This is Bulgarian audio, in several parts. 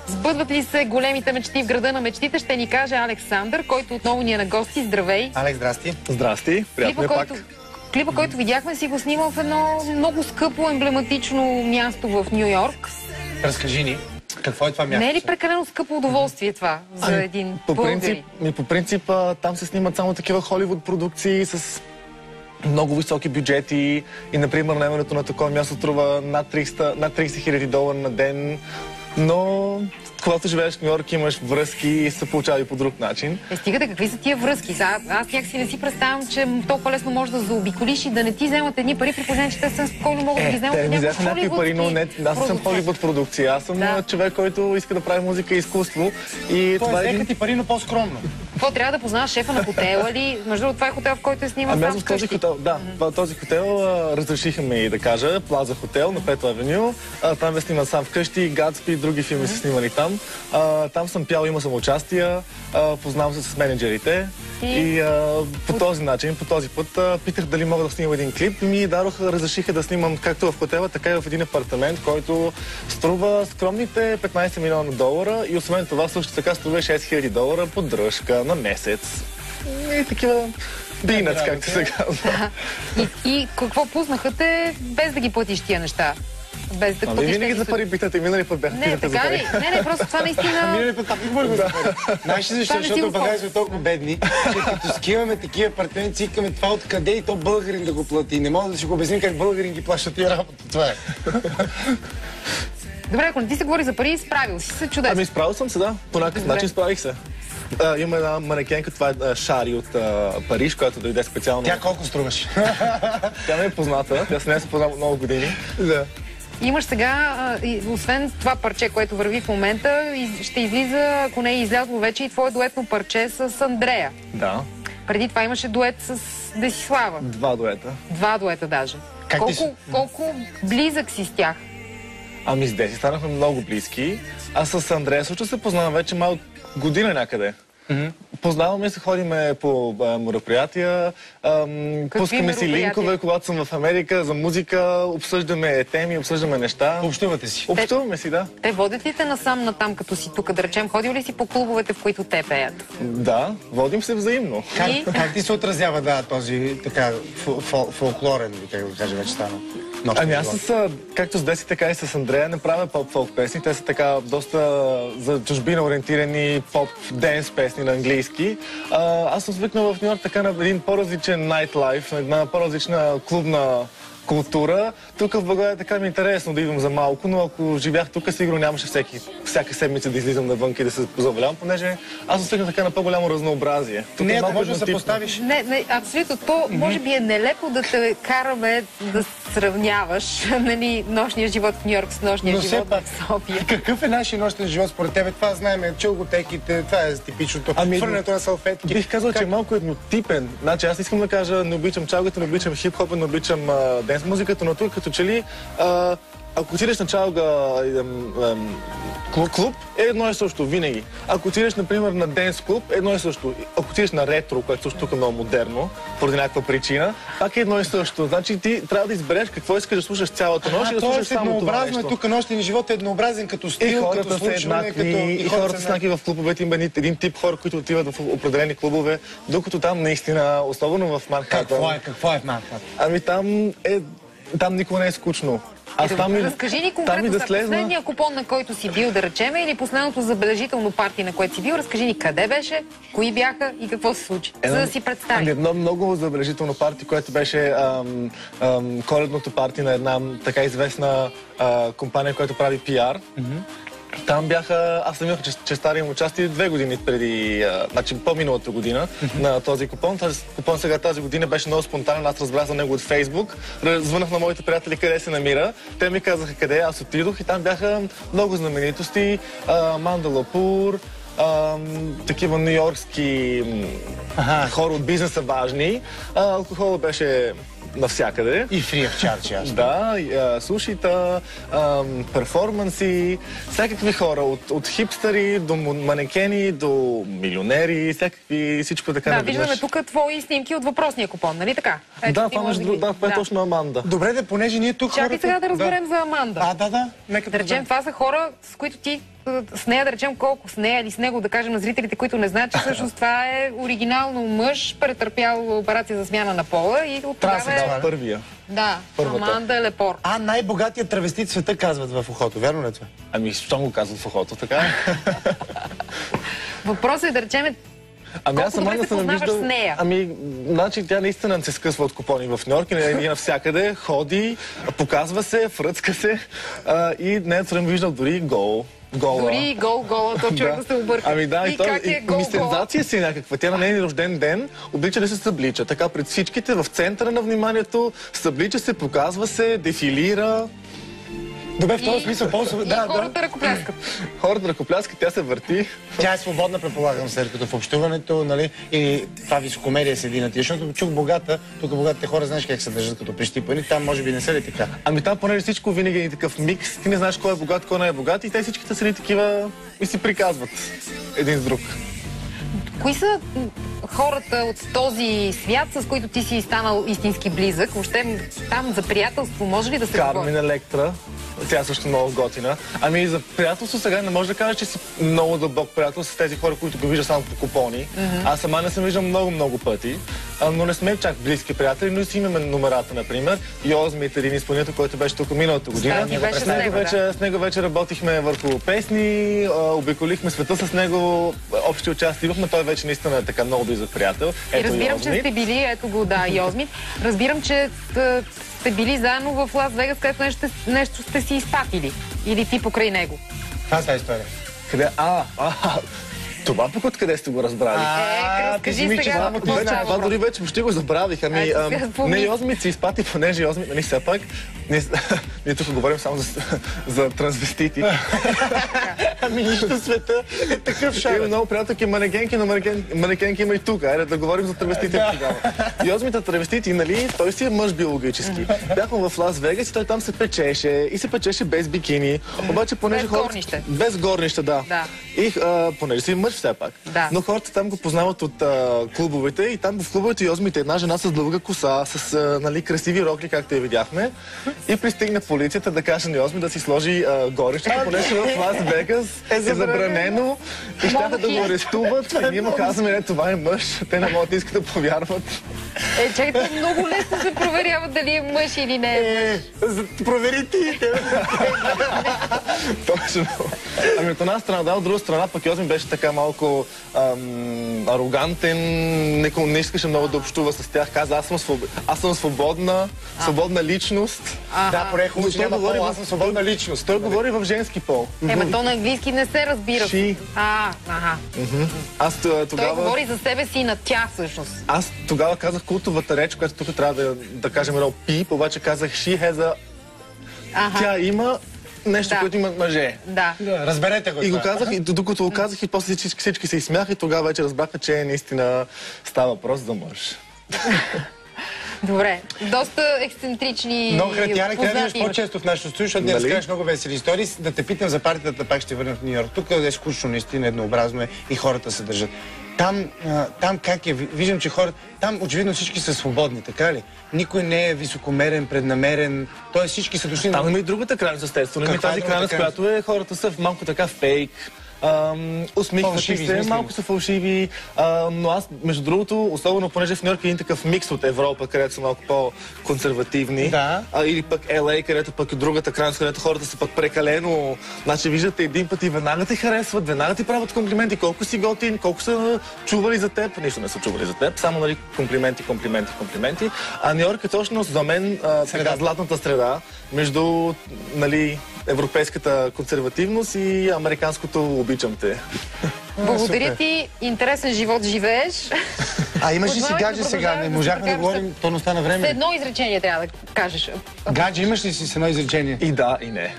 Сбъдват ли се големите мечти в града на мечтите, ще ни каже Александър, който отново ни е на гости. Здравей! Алекс, здрасти! Здрасти! Приятно е пак! Клипа, който видяхме, си го снимал в едно много скъпо, емблематично място в Ню Йорк. Разкажи ни, какво е това място? Не е ли прекалено скъпо удоволствие това за един българин? По принцип, там се снимат само такива Холивуд продукции с много високи бюджети и, например, наемането на такова място струва над 30 хиляди долара на ден, но когато живееш в Ню Йорк, имаш връзки и се получава и по друг начин. Стигате, какви са тия връзки? Аз някакси не си представям, че толкова лесно можеш да заобиколиш и да не ти вземат едни пари, при положение, че те са спокойно могат да ги вземат от някакви холивудски пари, но не, аз съм Холивуд продукция. Аз съм човек, който иска да прави музика и изкуство. И това е ти пари, но по-скромно. Какво трябва да познаваш шефа на хотела ли? Между другото, това е хотел, в който е снимал сам вкъщи. Този хотел разрешиха ми да кажа, Плаза хотел на Пето авеню. Там е сниман сам вкъщи, Гадспи и други филми са снимани там. Там съм пял, има съм участия, познавам се с менеджерите и по този начин, по този път питах дали мога да снимам един клип и ми разрешиха да снимам както в хотела, така и в един апартамент, който струва скромните 15 милиона долара и освен това също така струва 6 хиляди долара поддръжка на месец. И такива бинец, както се казва. И какво пуснаха те без да ги платиш тия неща? Без да платиш. Винаги за пари питате, минали път бяха питате за пари. Не, просто това наистина... Минали път так говорим за пари. Знаеш ли защо? Защото в България сме толкова бедни, че като скиваме такива апартаменти, си искаме това откъде и то българин да го плати. Не мога да си го обясним как българин ги плаща тия работа. Това е. Добре, ако не ти се говори за пари, справил си се чудесно. Ами справил съм се, да. По някакъв начин справих се. Има една манекенка, това е Шари от Париж, която дойде специално. Тя колко струваш? Тя ми е позната, тя с нея се познава много години. Да. Имаш сега, освен това парче, което върви в момента, ще излиза, ако не е излязло вече, и твое дуетно парче с Андрея. Да. Преди това имаше дует с Десислава. 2 дуета. 2 дуета даже. Колко близък си с тях? Ами с Деси станахме много близки. А с Андрея също се познавам вече малко година някъде. Познаваме се, ходиме по мероприятия, пускаме си линкове, когато съм в Америка, за музика, обсъждаме теми, обсъждаме неща. Общувате си? Общуваме си, да. Те водят ли те насам натам, като си тук, да речем? Ходил ли си по клубовете, в които те пеят? Да, водим се взаимно. Как ти се отразява, този така фолклорен, как да кажа, вече стана? Ами аз както с Деси, така и с Андрея не правя поп-фолк песни. Те са така доста за чужбина ориентирани поп-денс песни на английски. Аз съм свикнал в Ню Йорк така на един по-различен найтлайф, на една по-различна клубна култура. Тук в България така ми е интересно да идвам за малко, но ако живях тук, сигурно нямаше всяка седмица да излизам навън и да се позабавлявам, понеже аз съм свикнал така на по-голямо разнообразие. Не, ако може да се поставиш. Не, абсолютно. То може би е нелепо да те караме да сравняваш нощния живот в Ню Йорк с нощния живот в София. Какъв е нашия нощен живот според тебе? Това знаем, чълготеките, това е типичното. Фърнето на салфетки. Бих казал, че е малко еднотипен. Значи аз искам да кажа, не обичам чалгата, не обичам хип-хопа, не обичам денс музиката, но тук като че ли ако отидеш на чалга клуб, е едно и също, винаги. Ако отидеш, например, на денс клуб, е едно и също. Ако отидеш на ретро, което също тук е много модерно, поради някаква причина, пак е едно и също. Значи ти трябва да избереш какво искаш да слушаш цялата нощ и да слушаш само това нещо. Тук нощен живот е еднообразен като стил, като слушане, и хората са еднакви в клубовете. Има един тип хора, които отиват в определени клубове, докато там наистина, особено в Манхатън. Какво е в Манхатън? Ами там никога не е скучно. Разкажи ни конкретно за последния купон, на който си бил, да речеме, или последното забележително парти, на което си бил. Разкажи ни къде беше, кои бяха и какво се случи, за да си представим. Едно много забележително парти, което беше коледното парти на една така известна компания, която прави пиар. Там бяха, аз съм имах честарим участие 2 години преди, значи по-миналата година на този купон. Този купон сега тази година беше много спонтанен, аз разбрах за него от Фейсбук. Звънах на моите приятели къде се намира. Те ми казаха къде, аз отидох и там бяха много знаменитости. Аманда Лапур, такива нью-йоркски хора от бизнеса важни. Алкохола беше навсякъде. И free of charge, ясно. Да, сушита, перформанси, всякакви хора, от хипстери до манекени, до милионери, всякакви, всичко така. Да, виждаме тук твои снимки от въпросния купон, нали така? Да, това между другото, това е точно Аманда. Добре, да, понеже ние тук Чакай сега да разберем за Аманда. Да. Да речем, това са хора, с които ти с нея, да речем, колко с нея или с него, да кажем на зрителите, които не знаят, че всъщност това е оригинално мъж, претърпял операция за смяна на пола и от тогава е... Първия. Да, Аманда Лепор. Най-богатият травестит в света казват в ухото, вярно ли това? Ами, щом го казват в ухото, така? Въпросът е да речем аз сама не съм виждал... с нея? Ами, значи тя наистина се скъсва от купони в Нью-Йорк и навсякъде ходи, показва се, фръцка се и не съм виждал дори гола. Дори гола, то човек да се обърка. Ами да, и как е гол? Сензация си някаква. Тя на нейния рожден ден обича да се съблича. Така пред всичките, в центъра на вниманието, съблича се, показва се, дефилира. Добре, в този смисъл по-свободно. И хората ръкопляскат. Хората ръкопляскат, тя се върти. Тя е свободна, предполагам, след като в общуването, нали, и това високомерие седи на тия, защото чух богата, тук богатите хора знаеш как се държат като прищипани, там може би не са ли така? Ами там понеже всичко винаги е такъв микс, ти не знаеш кой е богат, кой не е богат и те всичките са ли такива и си приказват един с друг. Кои са хората от този свят, с които ти си станал истински близък? Въобще там за приятелство може ли да се говори? Кармен Електра, тя също много готина. Ами за приятелство сега не може да кажа, че си много дълбок приятел с тези хора, които го вижда само по купони. Аз сама не съм виждал много пъти, но не сме чак близки приятели, но си имаме номерата, например. Йозмит, един изпълнител, който беше тук миналата година. С него вече работихме върху песни, обиколихме света с него, общи участия имахме, той вече наистина е така много близък приятел. И разбирам, че сте били, ето го, да, Йозмит. Разбирам, че сте били заедно в Лас Вегас, където нещо сте си изпатили. Или ти покрай него. Това е история. Къде? Това пък откъде сте го разбрали? Разкажи сега. Това дори вече почти го забравих. Ами, не Йозмит се изпати, понеже Йозмит, нали все пак, ние тук говорим само за трансвестити. Ами нищо в света е такъв шар. Има много приятелки манекенки, но манекенки има и тук. Айде да говорим за травестите тогава. Йозмита травестити, нали, той си е мъж биологически. Бяхме в Лас Вегас и той там се печеше и се печеше без бикини. Обаче, понеже горнище. Без горнище, да. И понеже си мъж все пак. Но хората там го познават от клубовете и там в клубовете Йозмит е една жена с дълга коса, с красиви рокли, както я видяхме. И пристигна полицията да каже на Йозмит да си сложи горището, понеже в Лас Вегас е забранено и щяха да го арестуват. И ние му казваме, не, това е мъж, те не могат да искат да повярват. Чакайте, много лесно се проверява дали е мъж или не е мъж. Провери ти! Точно. Ами от една страна, да, от друга страна пък Йозмит беше така малко арогантен, не искаше много да общува с тях. Каза, аз съм свободна личност. Да, поне хубаво, че няма пол, аз съм свободна личност. Той говори в женски пол. То на английски не се разбира. Той говори за себе си на тя всъщност. Аз тогава казах култовата реч, която тук трябва да кажем едно пип, обаче казах she has a... Тя има нещо, което имат мъже. Да. Разберете го. И го казах, и докато го казах, и после всички се изсмяха, и тогава вече разбраха, че наистина става въпрос за мъж. Добре. Доста ексцентрични. Много хретяна, къде да идеш по-често в нашото студио, защото не разкажеш много весели истории. Да те питам за партията, пак ще върна в Нью Йорк. Тук е скучно, наистина еднообразно е и хората се държат. Там как е? Виждам, че хората... Там очевидно всички са свободни, така ли? Никой не е високомерен, преднамерен. Тоест всички са дошли... Там има и другата крайност, естествено. Има тази крайност, която е хората са малко така фейк. Усмихват се, малко са фалшиви, но аз, между другото, особено понеже в Нью Йорк е един такъв микс от Европа, където са малко по-консервативни, или пък LA, където пък другата крайност, където хората са пък прекалено, значи виждате един път и веднага те харесват, веднага ти правят комплименти, колко си готин, колко са чували за теб, нищо не са чували за теб, само нали комплименти. А Нью Йорк е точно за мен златната среда между нали европейската консервативност и американското обичам те. Благодаря ти. Интересен живот живееш. Имаш ли си гадже сега? Не можахме да говорим, то не остана време. С едно изречение трябва да кажеш. Гадже имаш ли си с едно изречение? И да, и не.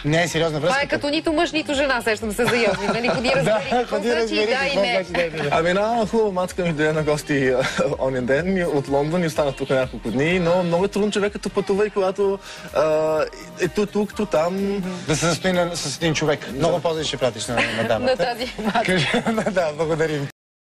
Не е сериозна връзка. Това е като нито мъж, нито жена, сещам се за Йозмит. Нали, ходи разбери какво значи и да и не. Ами една хубава мацка ми дойде на гости онен ден от Лондон и остана тук няколко дни, но много е трудно човек като пътува и когато е тук, то там. Да се състои с един човек. Много по-зле ще пратиш на дамата. На тази мацка. Да, благодарим.